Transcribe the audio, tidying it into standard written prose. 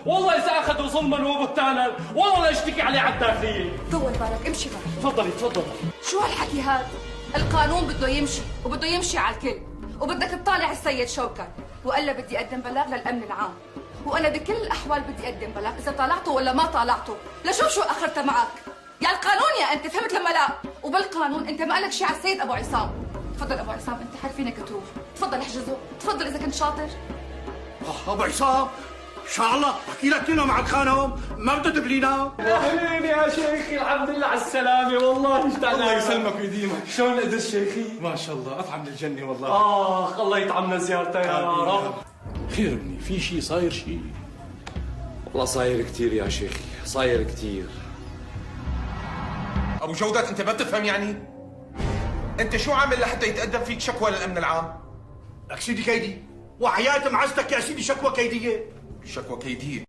والله اذا اخذوا ظلما وبهتانا والله لا اشتكي عليه على الداخليه. طول بالك، امشي بقى. تفضلي تفضلي. شو هالحكي هاد؟ القانون بده يمشي وبده يمشي على الكل، وبدك تطالع السيد شوكت وقال له بدي اقدم بلاغ للامن العام، وانا بكل الاحوال بدي اقدم بلاغ اذا طالعته ولا ما طالعته، لشوف شو اخرتها معك. يا القانون يا انت، فهمت لما لا؟ وبالقانون انت ما لك شيء على السيد ابو عصام. تفضل ابو عصام، انت حر فينك تروح، تفضل احجزه، تفضل اذا كنت شاطر. ابو عصام ان شاء الله احكي لك كلمه مع الخانم ما بدها تبلينا. اهلين يا شيخي، الحمد لله على السلامه، والله اشتقنا. الله يسلمك ويديمك. شلون قدس شيخي؟ ما شاء الله اطعم من الجنه والله. الله يطعمنا زيارته يا رب. خير ابني، في شيء صاير شيء؟ والله صاير كثير يا شيخي، صاير كثير. ابو جودات انت ما بتفهم يعني؟ انت شو عامل لحتى يتقدم فيك شكوى للامن العام؟ لك سيدي كيدي وحياة معزتك يا سيدي شكوى كيديه. شكوى كيديه؟